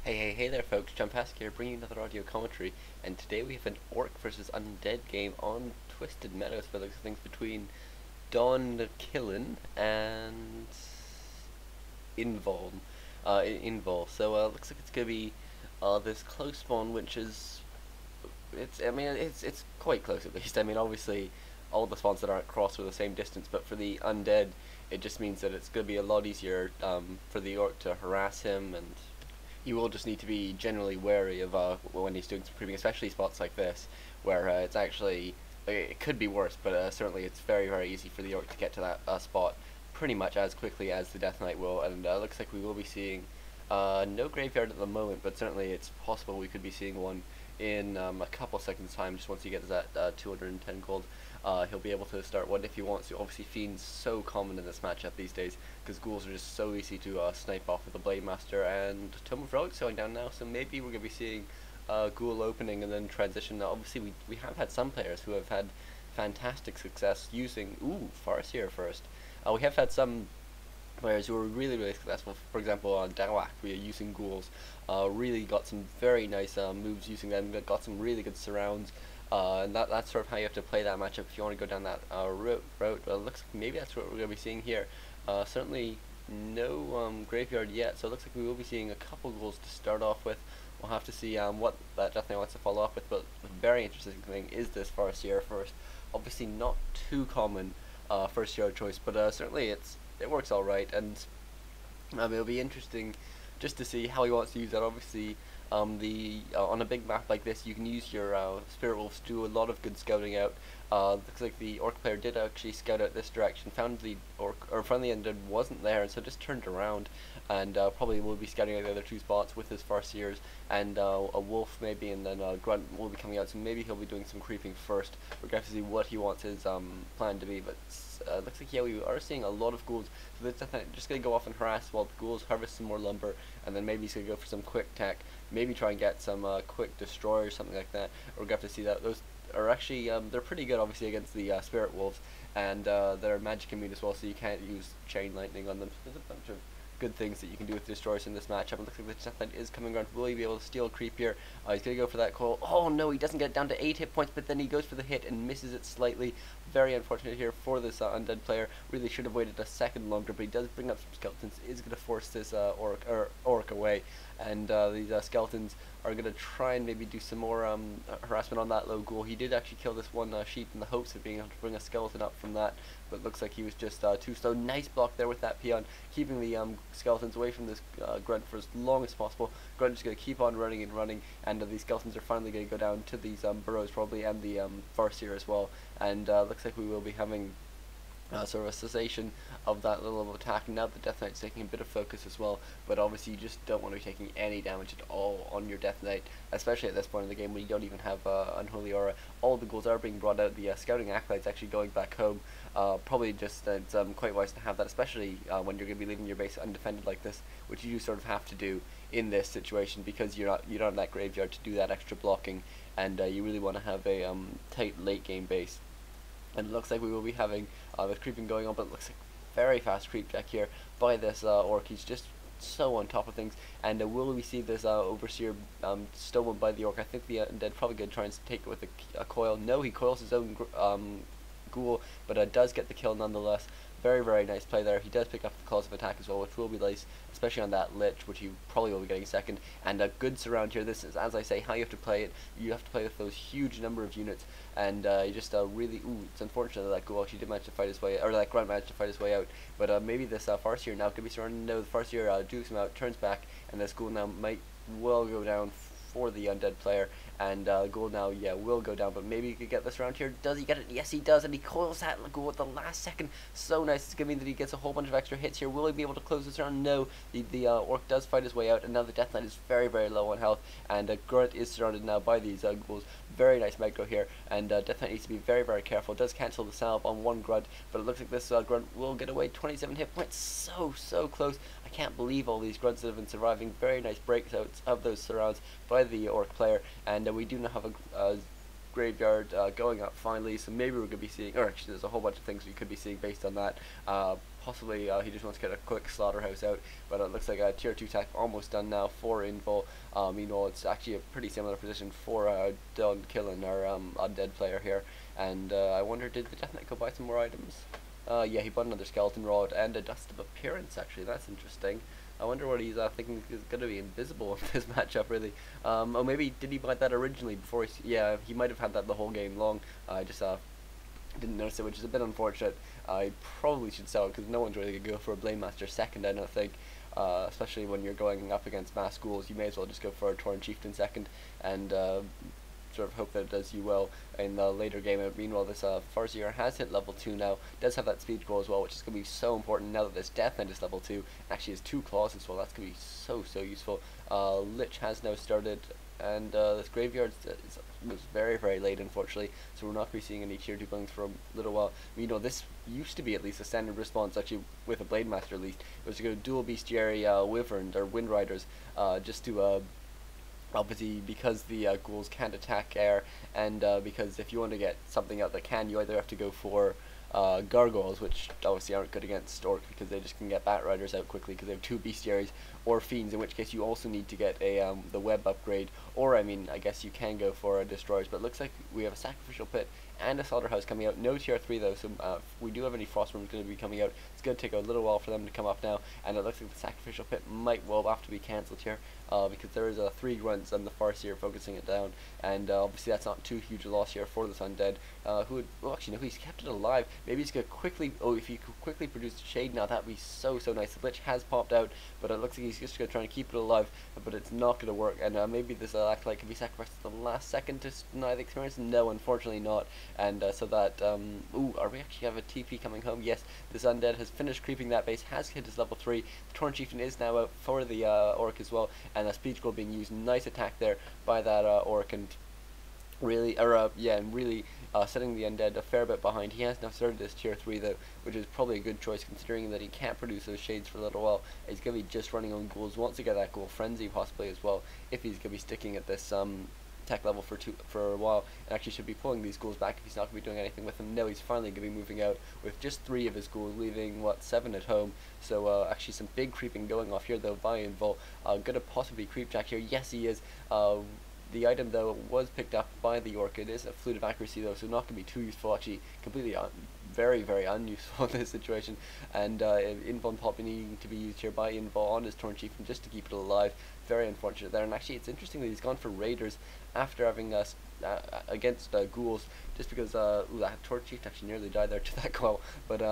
Hey there folks, Jumpask here bringing you another audio commentary, and today we have an Orc versus Undead game on Twisted Meadows for looks of things between Don Kiilen and iNVUL. So looks like it's gonna be this close one, which is it's quite close at least. I mean, obviously all the spawns that aren't crossed are the same distance, but for the Undead it just means that it's gonna be a lot easier for the Orc to harass him, and you will just need to be generally wary of when he's doing some creeping, especially spots like this, where it's actually, it could be worse, but certainly it's very easy for the Orc to get to that spot pretty much as quickly as the Death Knight will, and looks like we will be seeing no graveyard at the moment, but certainly it's possible we could be seeing one in a couple seconds time. Just once he gets that 210 gold, he'll be able to start one if he wants to. Obviously Fiend's so common in this matchup these days because ghouls are just so easy to snipe off with the Blade Master, and Tome of Relics going down now, so maybe we're going to be seeing ghoul opening and then transition. Now obviously we have had some players who have had fantastic success using Farseer first. We have had some players who were really successful. For example, on Dawak, we are using ghouls. Really got some very nice moves using them. Got some really good surrounds. And that's sort of how you have to play that matchup if you want to go down that route. Well, it looks like maybe that's what we're going to be seeing here. Certainly no graveyard yet, so it looks like we will be seeing a couple ghouls to start off with. We'll have to see what that definitely wants to follow up with, but the very interesting thing is this Farseer first. Obviously not too common first hero choice, but certainly it works alright, and it'll be interesting just to see how he wants to use that. Obviously, on a big map like this, you can use your Spirit Wolves to do a lot of good scouting out. Looks like the Orc player did actually scout out this direction, found the Orc, or found the Undead wasn't there, and so just turned around, and probably will be scouting out the other two spots with his Farseers, and a Wolf maybe, and then a Grunt will be coming out, so maybe he'll be doing some creeping first. We're going to have to see what he wants his plan to be, but looks like, yeah, we are seeing a lot of ghouls, so this definitely just going to go off and harass while the ghouls harvest some more lumber, and then maybe he's going to go for some quick tech, maybe try and get some quick destroy or something like that. We're going to have to see that. Those are actually, they're pretty good obviously against the Spirit Wolves, and they're magic immune as well, so you can't use Chain Lightning on them. So there's a bunch of good things that you can do with destroyers in this matchup. It looks like the Death Knight is coming around. Will he be able to steal a creep here? He's going to go for that coil. Oh no, he doesn't get it down to 8 hit points, but then he goes for the hit and misses it slightly. Very unfortunate here for this Undead player. Really should have waited a second longer, but he does bring up some skeletons. Is going to force this orc away, and these skeletons are going to try and maybe do some more harassment on that low ghoul. He did actually kill this one sheep in the hopes of being able to bring a skeleton up from that, but looks like he was just too slow. Nice block there with that peon, keeping the skeletons away from this grunt for as long as possible. Grunt is going to keep on running, and these skeletons are finally going to go down to these burrows probably, and the Farseer as well, and looks like we will be having sort of a cessation of that level of attack. Now the Death Knight's taking a bit of focus as well, but obviously you just don't want to be taking any damage at all on your Death Knight, especially at this point in the game when you don't even have Unholy Aura. All the ghouls are being brought out, the Scouting Acolyte's actually going back home. Probably just it's quite wise to have that, especially when you're going to be leaving your base undefended like this, which you sort of have to do in this situation because you don't have that graveyard to do that extra blocking, and you really want to have a tight late game base. And it looks like we will be having this creeping going on, but it looks like very fast creep check here by this Orc. He's just so on top of things, and will we see this Overseer stolen by the Orc? I think the Undead probably going to try and take it with a coil. No, he coils his own ghoul, but does get the kill nonetheless. Very nice play there. He does pick up the claws of attack as well, which will be nice, especially on that Lich, which he probably will be getting second. And a good surround here. This is, as I say, how you have to play it. You have to play with those huge number of units, and you just really, it's unfortunate that ghoul actually did manage to fight his way, or that Grunt managed to fight his way out. But maybe this Farseer now could be surrounded. No, the Farseer dukes him out, turns back, and this ghoul now might well go down for the Undead player, and ghoul now, yeah, will go down, but maybe he could get this round here. Does he get it? Yes, he does, and he coils that ghoul at the last second. So nice. It's going to mean that he gets a whole bunch of extra hits here. Will he be able to close this round? No. The Orc does fight his way out, and now the Death Knight is very low on health, and Grunt is surrounded now by these ghouls. Very nice micro here, and Death Knight needs to be very careful. Does cancel the salve on one Grunt, but it looks like this Grunt will get away. 27 hit points. So close. I can't believe all these Grunts that have been surviving. Very nice breakouts of those surrounds by the Orc player, and we do now have a graveyard going up finally, so maybe we're going to be seeing, or actually there's a whole bunch of things we could be seeing based on that. possibly he just wants to get a quick slaughterhouse out, but it looks like a tier 2 attack almost done now for iNVUL. It's actually a pretty similar position for Don Kiilen, our undead player here, and I wonder, did the Death Knight go buy some more items? Yeah, he bought another skeleton rod and a dust of appearance. Actually, that's interesting. I wonder what he's thinking is going to be invisible in this matchup, really. Oh, maybe did he buy that originally before yeah, he might have had that the whole game long. I just didn't notice it, which is a bit unfortunate. I probably should sell it because no one's really going to go for a Blade Master second, I don't think. Especially when you're going up against mass ghouls, you may as well just go for a Tauren Chieftain second and sort of hope that it does you well in the later game. Meanwhile, this Farseer has hit level 2 now, does have that speed scroll as well, which is going to be so important now that this Death Knight is level 2, actually has 2 claws as well. That's going to be so useful. Lich has now started, and this graveyard was very late, unfortunately, so we're not going to be seeing any tier 2 buildings for a little while. This used to be at least a standard response, actually, with a Blade Master at least. It was to go dual bestiary wyverns or wind riders, just to obviously, because the ghouls can't attack air, and because if you want to get something out that can, you either have to go for gargoyles, which obviously aren't good against orcs because they just can get bat riders out quickly because they have 2 bestiaries, or fiends, in which case you also need to get a the web upgrade, or I guess you can go for destroyers. But it looks like we have a sacrificial pit and a slaughterhouse coming out. No tier 3 though, so if we do have any frost worms going to be coming out, it's going to take a little while for them to come up now, and it looks like the sacrificial pit might well have to be cancelled here, because there is 3 grunts and the Farseer focusing it down, and obviously that's not too huge a loss here for this undead, who would, well, actually no, he's kept it alive. Maybe he's going to quickly, if he could quickly produce a shade now, that would be so nice. The Lich has popped out, but it looks like he's just going to try and keep it alive, but it's not going to work, and maybe this Acolyte can be sacrificed at the last second to deny the experience. No, unfortunately not, and so that, are we actually have a TP coming home? Yes, this undead has finished creeping that base, has hit his level 3, the Tauren Chieftain is now out for the orc as well, and a speed scroll being used. Nice attack there by that orc, and really, setting the undead a fair bit behind. He has now started this tier 3 though, which is probably a good choice considering that he can't produce those shades for a little while. He's going to be just running on ghouls, wants to get that ghoul frenzy possibly as well, if he's going to be sticking at this tech level for a while, and actually should be pulling these ghouls back if he's not going to be doing anything with them. No, he's finally going to be moving out with just 3 of his ghouls, leaving 7 at home. So actually some big creeping going off here though by iNVUL. Going to possibly creep jack here. Yes, he is. The item though was picked up by the orc. It is a Flute of Accuracy though, so not going to be too useful. Actually, completely very unuseful in this situation. And iNVUL probably needing to be used here by iNVUL on his Tauren Chieftain just to keep it alive. Very unfortunate there. And actually, it's interesting that he's gone for raiders after having against ghouls, just because that Tauren Chieftain actually nearly died there to that call. But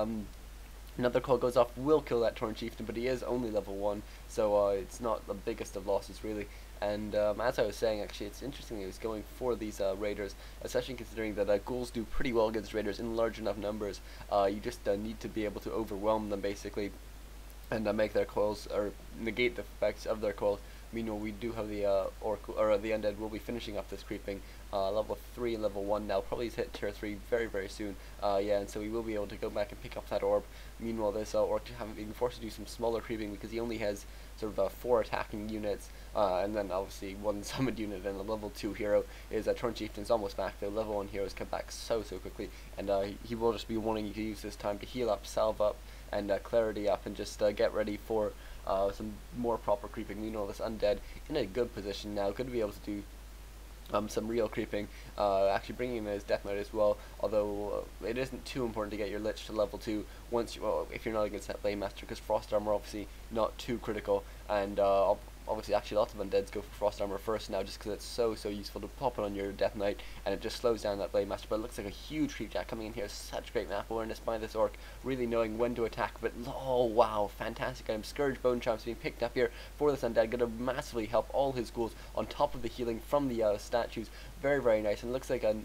another call goes off, will kill that Tauren Chieftain, but he is only level 1, so it's not the biggest of losses really. And as I was saying, actually, it's interesting that he was going for these raiders, especially considering that ghouls do pretty well against raiders in large enough numbers. You just need to be able to overwhelm them basically, and make their coils, or negate the effects of their coils. Meanwhile, we do have the the undead will be finishing up this creeping. Level 3 and level 1 now, probably hit tier 3 very soon. Yeah, and so we will be able to go back and pick up that orb. Meanwhile, this orc having been forced to do some smaller creeping because he only has sort of 4 attacking units, and then obviously 1 summoned unit, and the level 2 hero is Tauren Chieftain's almost back. The level 1 heroes come back so quickly, and he will just be wanting to use this time to heal up, salve up, and clarity up, and just get ready for some more proper creeping. Meanwhile, this undead in a good position now, going to be able to do some real creeping, actually bringing in his Death Knight as well, although it isn't too important to get your Lich to level 2 once if you're not against that Blade Master, because Frost Armor obviously not too critical, and obviously actually lots of undeads go for Frost Armor first now, just because it's so useful to pop it on your Death Knight, and it just slows down that Blade Master. But it looks like a huge creep jack coming in here. Such great map awareness by this orc, really knowing when to attack. But oh wow, fantastic item. Scourge Bone Charms being picked up here for this undead, going to massively help all his ghouls on top of the healing from the statues. Very nice, and it looks like a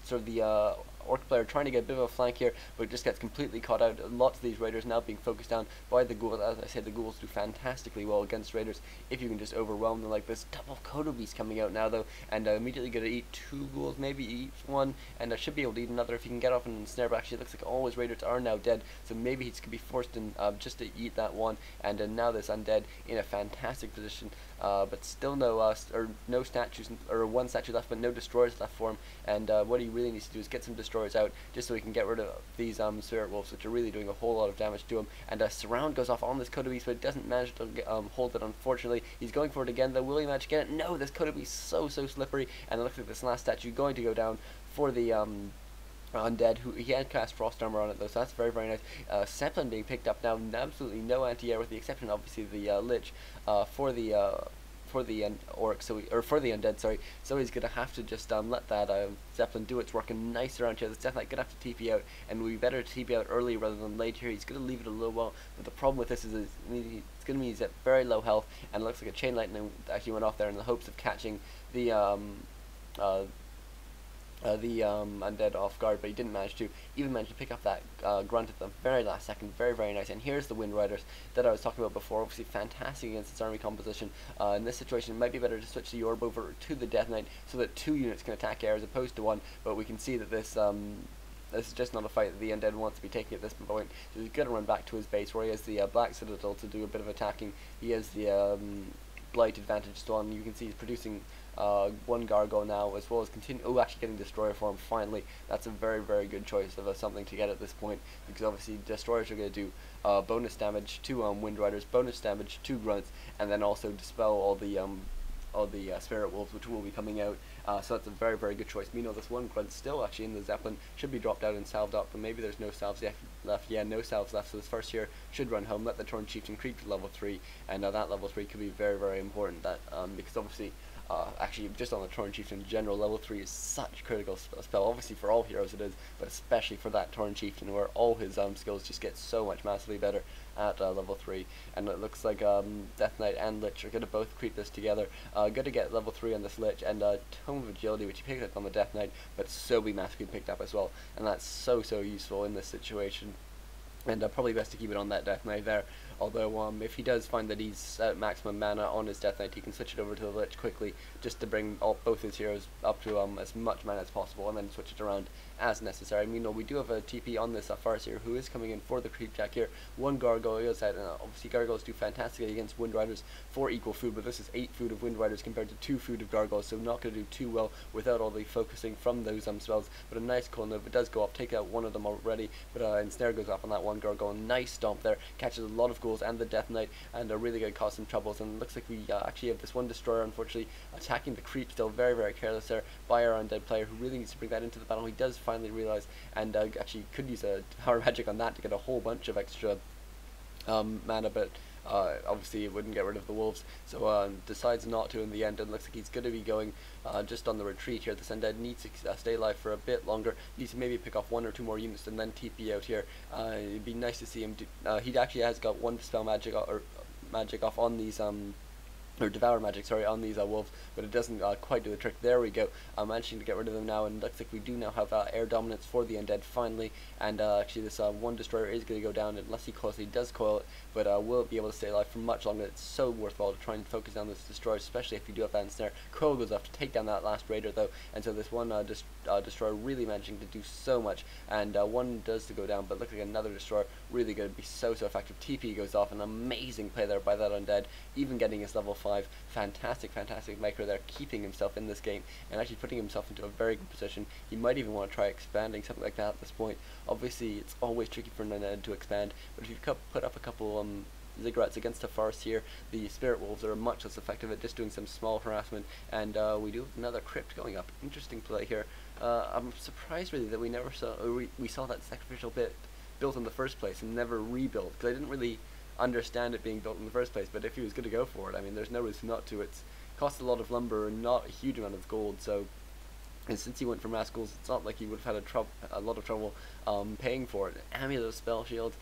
sort of the orc player trying to get a bit of a flank here, but just gets completely caught out. Lots of these raiders now being focused down by the ghouls. As I said, the ghouls do fantastically well against raiders if you can just overwhelm them like this. Double Kodo Beast coming out now though, and immediately going to eat 2 ghouls, maybe eat 1, and should be able to eat another if he can get off and ensnare. But actually, it looks like all his raiders are now dead, so maybe he's going to be forced in just to eat that one. And now this undead in a fantastic position. but still no statues, or one statue left, but no destroyers left for him. And what he really needs to do is get some destroyers out, just so he can get rid of these spirit wolves, which are really doing a whole lot of damage to him. And surround goes off on this Kodabeast, but it doesn't manage to hold it, unfortunately. He's going for it again, though. Will he manage to get it? No, this Kodabeast so slippery, and it looks like this last statue going to go down for the undead, who he had cast frost armor on it though, so that's very nice. Zeppelin being picked up now, absolutely no anti-air, with the exception obviously the Lich for the orc, for the undead, sorry. So he's gonna have to just let that Zeppelin do its work, and nice around here. It's definitely gonna have to TP out, and we better TP out early rather than late here. He's gonna leave it a little while, but the problem with this is it's gonna mean he's at very low health, and it looks like a chain lightning actually went off there in the hopes of catching the undead off guard, but he didn't manage to. Even managed to pick up that grunt at the very last second. Very nice. And here's the Wind Riders that I was talking about before. Obviously fantastic against its army composition. In this situation, it might be better to switch the orb over to the Death Knight so that 2 units can attack air as opposed to 1. But we can see that this is just not a fight that the undead wants to be taking at this point. So he's going to run back to his base, where he has the Black Citadel to do a bit of attacking. He has the Blight advantage still on. You can see he's producing 1 Gargoyle now, as well as actually getting Destroyer for him finally. That's a very good choice of something to get at this point, because obviously Destroyers are going to do bonus damage to Wind Riders, bonus damage to Grunts, and then also dispel all the Spirit Wolves, which will be coming out. So that's a very good choice. Meanwhile, this 1 Grunt still actually in the Zeppelin should be dropped out and salved up, but maybe there's no salves left. Yeah, no salves left, so this first here should run home, let the Torn Chieftain creep to level 3, and that level 3 could be very important, that because obviously actually just on the Torn Chieftain in general, level 3 is such a critical spell. Obviously for all heroes it is, but especially for that Torn Chieftain, where all his skills just get so much massively better at level 3. And it looks like Death Knight and Lich are going to both creep this together. Good to get level 3 on this Lich, and Tome of Agility, which he picked up on the Death Knight, but so be massively picked up as well, and that's so useful in this situation. And probably best to keep it on that Death Knight there. Although if he does find that he's at maximum mana on his Death Knight, he can switch it over to the Lich quickly, just to bring both his heroes up to as much mana as possible, and then switch it around as necessary. Meanwhile, we do have a TP on this Farseer, who is coming in for the creep jack here. 1 Gargoyle is out, and obviously Gargoyles do fantastically against Wind Riders for equal food, but this is 8 food of Wind Riders compared to 2 food of Gargoyles, so not going to do too well without all the focusing from those spells. But a nice cool node. It does go off, take out 1 of them already, but Ensnare goes off on that 1 Gargoyle. Nice stomp there, catches a lot of ghouls and the Death Knight, and really going to cause some troubles. And it looks like we actually have this 1 Destroyer, unfortunately, attacking the creep, still very careless there by our undead player, who really needs to bring that into the battle. He does finally realize, and actually could use a Power Magic on that to get a whole bunch of extra mana, but obviously it wouldn't get rid of the wolves, so decides not to in the end, and looks like he's going to be going just on the retreat here. This undead needs to stay alive for a bit longer, needs to maybe pick off 1 or 2 more units and then TP out here. It'd be nice to see him do, he actually has got 1 Dispel Magic magic off on these or Devour Magic, sorry, on these wolves, but it doesn't quite do the trick. There we go, managing to get rid of them now, and looks like we do now have air dominance for the undead finally, and actually this 1 Destroyer is going to go down unless he coils. He does coil it, but will be able to stay alive for much longer. It's so worthwhile to try and focus down this Destroyer, especially if you do have that Ensnare. Coil goes off to take down that last Raider though, and so this 1 Destroyer really managing to do so much, and 1 does to go down, but looks like another Destroyer really going to be so effective. TP goes off, an amazing play there by that undead, even getting his level 5. Fantastic micro there, keeping himself in this game and actually putting himself into a very good position. He might even want to try expanding something like that at this point. Obviously it's always tricky for an undead to expand, but if you put up a couple Ziggurats against a forest here, the Spirit Wolves are much less effective at just doing some small harassment, and we do have another crypt going up. Interesting play here. I'm surprised really that we never saw, or we saw that sacrificial bit built in the first place and never rebuilt, because I didn't really understand it being built in the first place. But if he was going to go for it, I mean, there's no reason not to. It's cost a lot of lumber and not a huge amount of gold, so, and since he went for mass ghouls, it's not like he would have had a lot of trouble paying for it. Amulet of Spell Shield,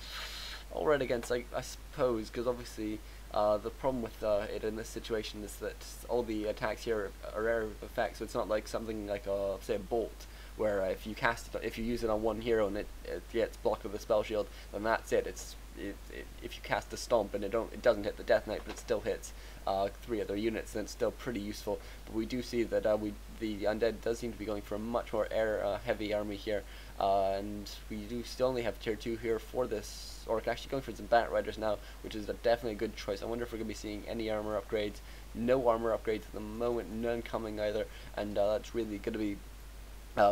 all right against, I suppose, because obviously the problem with it in this situation is that all the attacks here are area of effect, so it's not like something like say a bolt, where if you cast it, if you use it on 1 hero and it gets blocked with a spell shield, then that's it. If you cast a stomp and it doesn't hit the Death Knight, but it still hits 3 other units, then it's still pretty useful. But we do see that the undead does seem to be going for a much more air heavy army here, and we do still only have tier 2 here for this orc. Actually going for some Bat Riders now, which is definitely a good choice. I wonder if we're going to be seeing any armor upgrades no armor upgrades at the moment, none coming either, and that's really going to be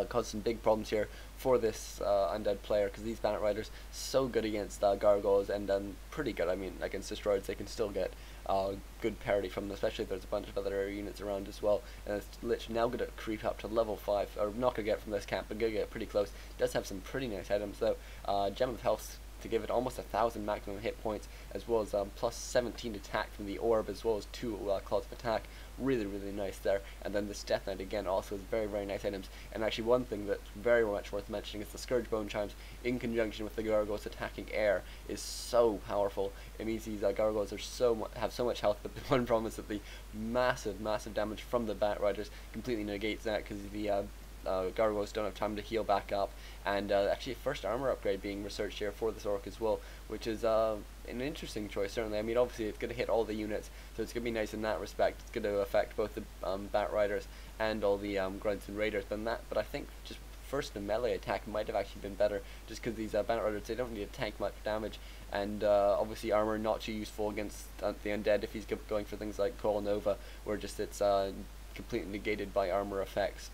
cause some big problems here for this undead player, because these Bandit Riders so good against gargoyles, and pretty good, I mean, against destroyers. They can still get good parity from them, especially if there's a bunch of other area units around as well. And it's literally now going to creep up to level 5, or not going to get from this camp, but going to get pretty close. Does have some pretty nice items though. Gem of Health to give it almost 1,000 maximum hit points, as well as plus 17 attack from the orb, as well as 2 claws of attack. Really, really nice there. And then this Death Knight again also has very, very nice items. And actually one thing that's very much worth mentioning is the Scourge Bone Chimes in conjunction with the gargoyles attacking air is so powerful. It means these gargoyles are have so much health, but the one problem is that the massive, massive damage from the Bat Riders completely negates that, because the gargoyles don't have time to heal back up. And actually first armor upgrade being researched here for this orc as well, which is an interesting choice certainly. I mean, obviously it's going to hit all the units, so it's going to be nice in that respect. It's going to affect both the Bat Riders and all the grunts and raiders, but I think just first the melee attack might have actually been better, just because these Bandit Riders, they don't need to tank much damage, and obviously armor not too useful against the undead if he's going for things like Call Nova, where just it's completely negated by armor effects.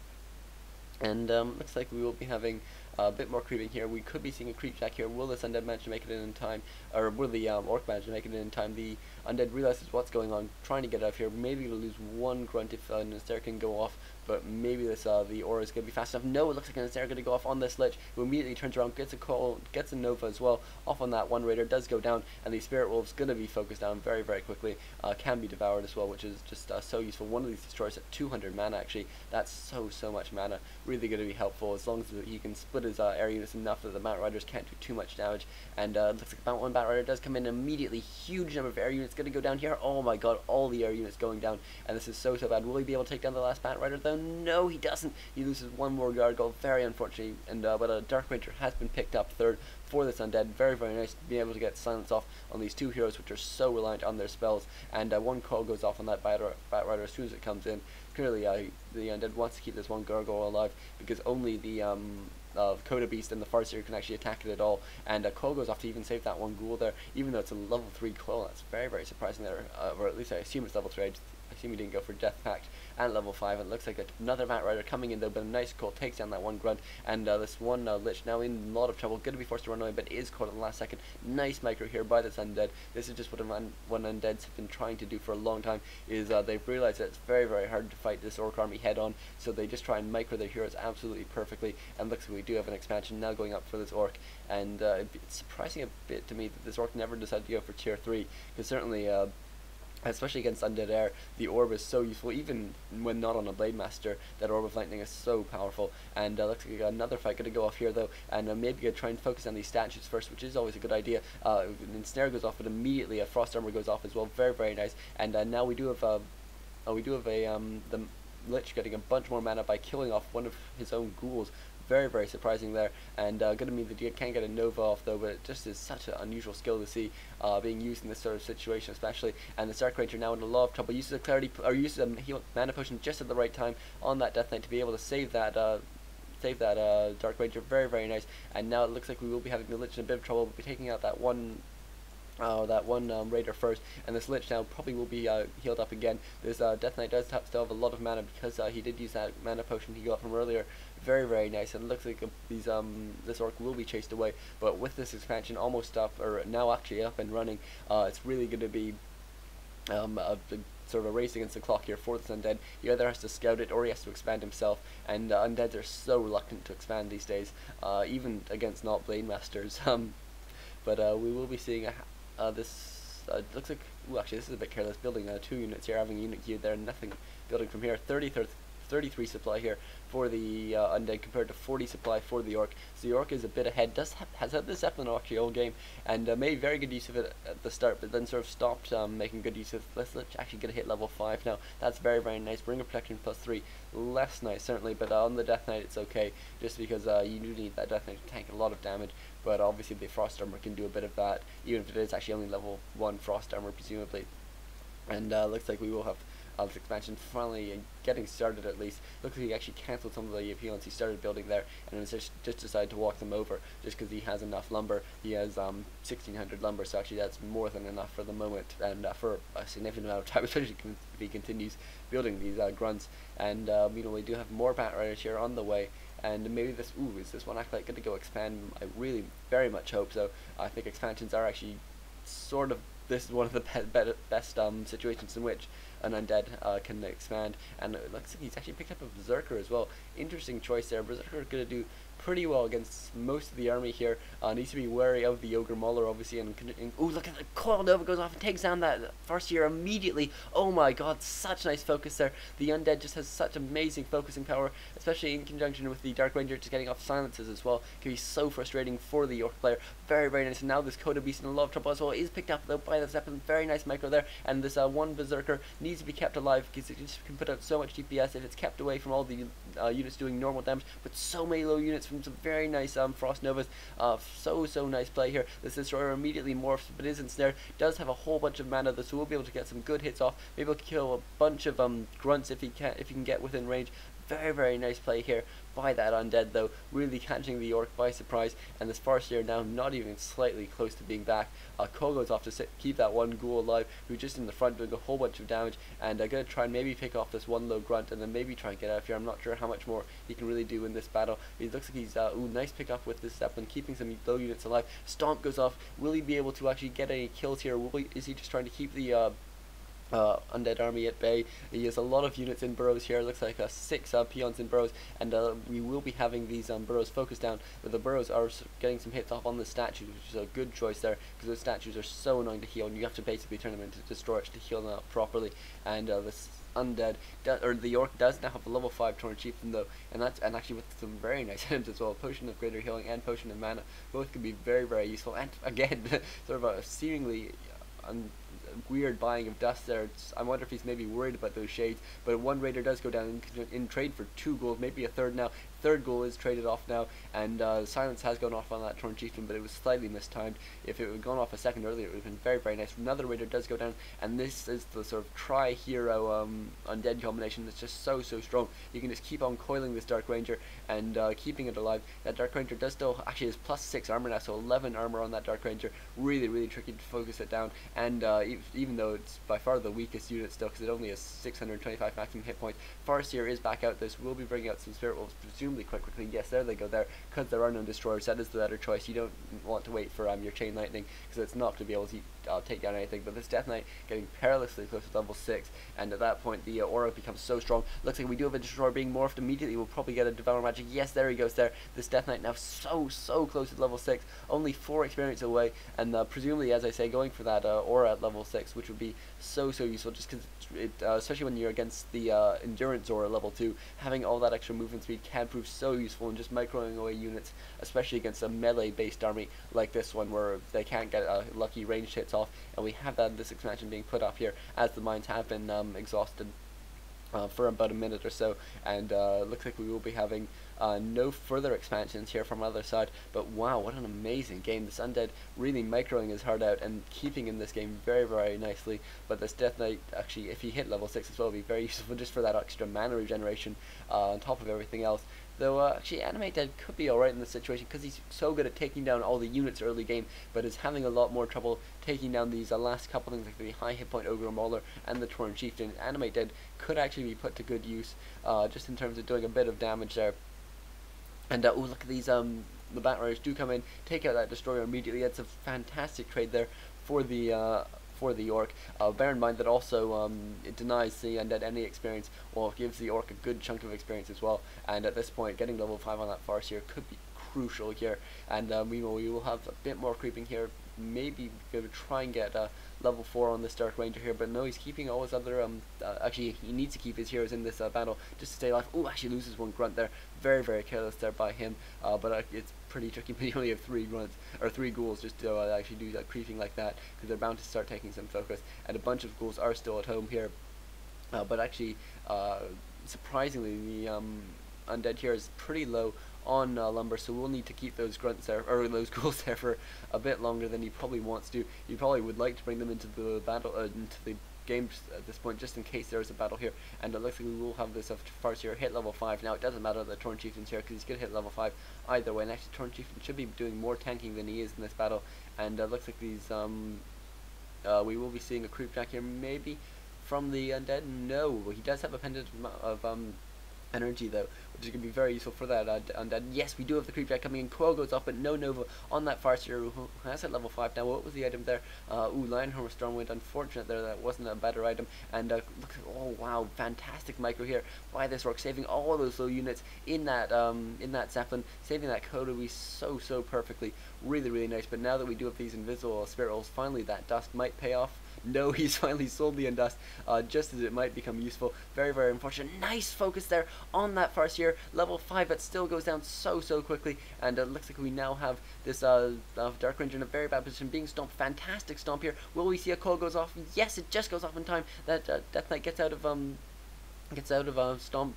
And looks like we will be having a bit more creeping here. We could be seeing a creep jack here. Will this undead manage to make it in time, or will the orc manage to make it in time? The undead realizes what's going on, trying to get out of here. Maybe we'll lose one grunt if Nastair can go off, but maybe this the aura is going to be fast enough. No, it looks like Nastair going to go off on this lich, who immediately turns around, gets a call, gets a Nova as well. Off on that one raider, does go down, and the Spirit Wolf's going to be focused down very, very quickly. Can be devoured as well, which is just so useful. One of these destroys at 200 mana actually. That's so much mana. Really going to be helpful as long as he can split his area units enough that the Bat Riders can't do too much damage. And looks like about one Bat Rider does come in immediately. Huge number of area units going to go down here. Oh my god, all the area units going down, and this is so bad. Will he be able to take down the last Bat Rider though? No, he doesn't. He loses one more gargoyle, very unfortunately. And but a Dark Ranger has been picked up third for this undead. Very, very nice to be able to get silence off on these two heroes, which are so reliant on their spells. And one call goes off on that Bat Rider as soon as it comes in. Clearly, the undead wants to keep this one gargoyle alive, because only the Coda Beast and the Farseer can actually attack it at all. And Coil goes off to even save that one ghoul there, even though it's a level 3 Coil. That's very, very surprising there, or at least I assume it's level 3. I assume he didn't go for Death Pact and level 5. And it looks like another Bat Rider coming in though, but a nice Coil takes down that one grunt, and this one Lich now in a lot of trouble, going to be forced to run away, but is caught in the last second. Nice micro here by this undead. This is just what undeads have been trying to do for a long time, is they've realized that it's very, very hard to fight this orc army head on, so they just try and micro their heroes absolutely perfectly. And looks like we do have an expansion now going up for this orc, and it's surprising a bit to me that this orc never decided to go for tier 3, because certainly especially against undead air, the orb is so useful. Even when not on a blade master, that orb of lightning is so powerful. And looks like we got another fight going to go off here though, and maybe gonna try and focus on these statues first, which is always a good idea. And snare goes off, but immediately a frost armor goes off as well. Very, very nice. And now we do have the Lich getting a bunch more mana by killing off one of his own ghouls. Very, very surprising there, and going to mean that you can't get a Nova off though, but it just is such an unusual skill to see being used in this sort of situation especially. And the Dark Ranger now in a lot of trouble, uses a clarity, or uses a heal mana potion just at the right time on that Death Knight to be able to save that Dark Ranger. Very, very nice. And now it looks like we will be having the Lich in a bit of trouble. We'll be taking out that one raider first, and this Lich now probably will be healed up again. This Death Knight does still have a lot of mana, because he did use that mana potion he got from earlier. Very, very nice, and it looks like this orc will be chased away. But with this expansion almost up, or now actually up and running, it's really going to be a sort of a race against the clock here for this undead. He either has to scout it or he has to expand himself, and undeads are so reluctant to expand these days, even against not blade masters. But we will be seeing this. It looks like, ooh, actually this is a bit careless, building 2 units here, having a unit here there, nothing building from here. 33 supply here for the undead compared to 40 supply for the orc. So the orc is a bit ahead, has had the Zeppelin actually all game, and made very good use of it at the start, but then sort of stopped making good use of it. Let's actually get a hit level 5 now. That's very, very nice. Ring of Protection +3, less nice certainly, but on the Death Knight it's okay, just because you do need that Death Knight to tank a lot of damage. But obviously the Frost Armor can do a bit of that, even if it is actually only level 1 Frost Armor presumably. And looks like we will have this expansion finally getting started at least. Looks like he actually cancelled some of the peons he started building there, and just decided to walk them over just because he has enough lumber. He has 1600 lumber, so actually that's more than enough for the moment, and for a significant amount of time, especially if he continues building these grunts. And we do have more bat riders here on the way. And maybe this, is this one acolyte going to go expand? I really very much hope so. I think expansions are actually sort of, this is one of the best situations in which an undead can expand. And it looks like he's actually picked up a berserker as well. Interesting choice there. Berserker is going to do pretty well against most of the army here. Needs to be wary of the Ogre Mauler, obviously. And ooh, look at the Coil Nova goes off and takes down that Farseer immediately. Oh my god, such nice focus there. The undead just has such amazing focusing power, especially in conjunction with the Dark Ranger just getting off silences as well. Can be so frustrating for the York player. Very, very nice. And now this Coda Beast in a lot of trouble as well is picked up though by the Zeppelin. Very nice micro there. And this one Berserker needs to be kept alive because it just can put out so much DPS if it's kept away from all the units doing normal damage, but so many low units from some very nice Frost Novas. So nice play here. This Destroyer immediately morphs but is ensnared. Does have a whole bunch of mana though, so we'll be able to get some good hits off. Maybe we'll kill a bunch of grunts if he can get within range. Very, very nice play here by that undead though, really catching the Orc by surprise, and this Farseer now not even slightly close to being back. Cole goes off to keep that one ghoul alive, who's just in the front doing a whole bunch of damage, and going to try and maybe pick off this one low grunt, and then maybe try and get out of here. I'm not sure how much more he can really do in this battle. He looks like he's, nice pick up with this Zeppelin, keeping some low units alive. Stomp goes off. Will he be able to actually get any kills here? Is he just trying to keep the undead army at bay? He has a lot of units in burrows here. Looks like 6 peons in burrows, and we will be having these burrows focused down, but the burrows are getting some hits off on the statues, which is a good choice there, because those statues are so annoying to heal, and you have to basically turn them into destroyers to heal them out properly. And this undead, or the York, does now have a level 5 Torn Chieftain though, and actually with some very nice items as well. Potion of Greater Healing and Potion of Mana both can be very, very useful, and again sort of a seemingly weird buying of dust there. I wonder if he's maybe worried about those shades, but one raider does go down in trade for 2 gold, maybe a third now. Third goal is traded off now, and silence has gone off on that Torn Chieftain, but it was slightly mistimed. If it had gone off a second earlier, it would have been very, very nice. Another raider does go down, and this is the sort of tri-hero undead combination that's just so strong. You can just keep on coiling this Dark Ranger and keeping it alive. That Dark Ranger does still actually has +6 armor now, so 11 armor on that Dark Ranger. Really, really tricky to focus it down, and even though it's by far the weakest unit still, because it only has 625 maximum hit points, Farseer is back out. This will be bringing out some Spirit Wolves, presumably quite quickly. Yes, there they go there, because there are no destroyers. That is the better choice. You don't want to wait for your Chain Lightning, because it's not going to be able to take down anything. But this Death Knight getting perilously close to level 6, and at that point the aura becomes so strong. Looks like we do have a destroyer being morphed immediately. We'll probably get a Devour Magic. Yes, there he goes there. This Death Knight now so close to level 6, only 4 experience away, and presumably, as I say, going for that aura at level 6, which would be so useful, just because especially when you're against the endurance aura level 2, having all that extra movement speed can prove so useful in just microing away units, especially against a melee based army like this one, where they can't get lucky ranged hits off. And we have that in this expansion being put up here as the mines have been exhausted for about a minute or so, and looks like we will be having no further expansions here from other side. But wow, what an amazing game. This undead really microing his heart out and keeping in this game very nicely. But this Death Knight, actually, if he hit level 6 as well, would be very useful just for that extra mana regeneration on top of everything else. Though actually Animate Dead could be alright in this situation, because he's so good at taking down all the units early game, but is having a lot more trouble taking down these last couple things like the high hit point Ogre Mauler and the Torn Chieftain. Animate Dead could actually be put to good use, just in terms of doing a bit of damage there. And oh, look at these, the Bat Riders do come in, take out that Destroyer immediately. That's a fantastic trade there for the Orc. Bear in mind that also it denies the undead any experience, or gives the Orc a good chunk of experience as well. And at this point, getting level 5 on that Farseer could be crucial here. And we will have a bit more creeping here. Maybe going to try and get level 4 on this Dark Ranger here, but no, he's keeping all his other actually he needs to keep his heroes in this battle just to stay alive. Oh, actually loses one grunt there. Very careless there by him, but it's pretty tricky when you only have 3 grunts, or 3 ghouls, just to actually do creeping like that, because they're bound to start taking some focus, and a bunch of ghouls are still at home here. But actually, surprisingly, the undead here is pretty low on lumber, so we'll need to keep those grunts there, or those ghouls there, for a bit longer than he probably wants to. He probably would like to bring them into the battle, into the game at this point, just in case there is a battle here. And it looks like we will have this Farseer hit level 5. Now, it doesn't matter that the Torn Chieftain's here, because he's going to hit level 5 either way. And actually, Torn Chieftain should be doing more tanking than he is in this battle. And it looks like these, we will be seeing a creep jack here, maybe from the undead. No, he does have a pendant of energy though, which is going to be very useful for that undead. Yes, we do have the creep jack coming in. Coil goes off, but no Nova on that Farseer, who has at level 5 now. What was the item there? Lionheart Stormwind. Unfortunate there, that wasn't a better item. And look, oh wow, fantastic micro here by this orc, saving all of those low units in that Zeppelin, saving that Kodowi so perfectly. Really nice. But now that we do have these invisible spirit rolls, finally that dust might pay off. No, he's finally sold the Undust, just as it might become useful. Very unfortunate. Nice focus there on that Farseer. Level 5, it still goes down so quickly. And it looks like we now have this Dark Ranger in a very bad position, being stomped. Fantastic stomp here. Will we see a call goes off? Yes, it just goes off in time. That Death Knight gets out of stomp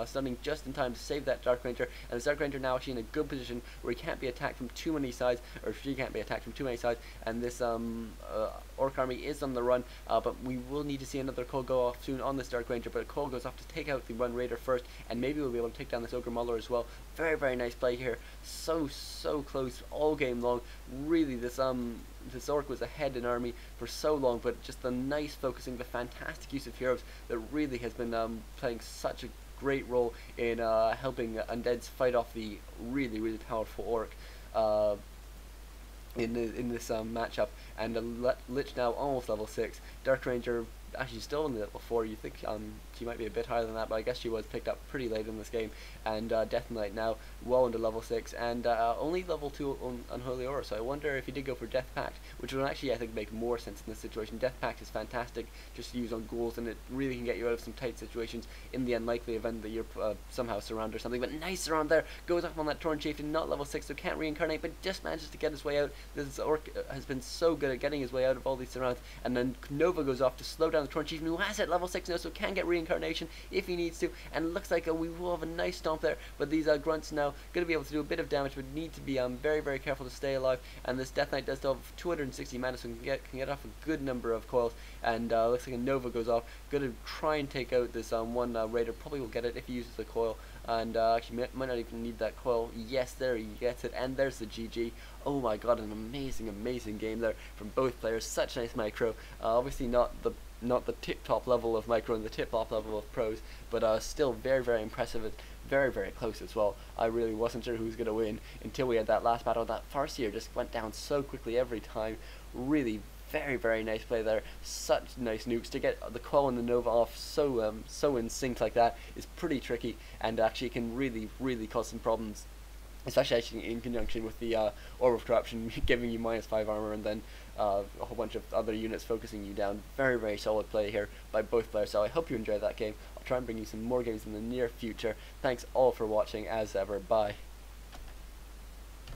stunning just in time to save that Dark Ranger, and the Dark Ranger now actually in a good position where he can't be attacked from too many sides, or she can't be attacked from too many sides, and this Orc army is on the run, but we will need to see another call go off soon on this Dark Ranger, but a call goes off to take out the Run Raider first, and maybe we'll be able to take down this Ogre Mauler as well. Very nice play here, so close all game long. Really, this Orc was ahead in army for so long, but just the nice focusing, the fantastic use of heroes that really has been playing such a great role in helping undeads fight off the really powerful orc in this matchup. And Lich now almost level 6. Dark Ranger actually still in level 4. You think she might be a bit higher than that, but I guess she was picked up pretty late in this game. And Death Knight now well into level 6, and only level 2 on Unholy Aura. So I wonder if he did go for Death Pact, which would actually I think make more sense in this situation. Death Pact is fantastic just to use on ghouls, and it really can get you out of some tight situations in the unlikely event that you're somehow surrounded or something. But nice surround there, goes up on that Torn Chieftain, not level 6, so can't reincarnate, but just manages to get his way out. This Orc has been so good at getting his way out of all these surrounds, and then Nova goes off to slow down the Torn Chieftain, who has it level 6 now, so can get reincarnation if he needs to, and it looks like we will have a nice stomp there, but these grunts now going to be able to do a bit of damage, but need to be very careful to stay alive. And this Death Knight does still have 260 mana, so can get off a good number of coils, and looks like a Nova goes off, going to try and take out this one Raider. Probably will get it if he uses the coil, and actually might not even need that coil. Yes, there he gets it, and there's the GG. Oh my god, an amazing game there from both players. Such nice micro. Obviously not the tip-top level of micro and the tip-top level of pros, but still very impressive and very close as well. I really wasn't sure who was going to win until we had that last battle. That Farseer just went down so quickly every time. Really very nice play there. Such nice nukes. To get the Coil and the Nova off so in sync like that is pretty tricky, and actually can really cause some problems, especially actually in conjunction with the Orb of Corruption giving you -5 armor, and then a whole bunch of other units focusing you down. Very solid play here by both players, so I hope you enjoyed that game. I'll try and bring you some more games in the near future. Thanks all for watching as ever. Bye.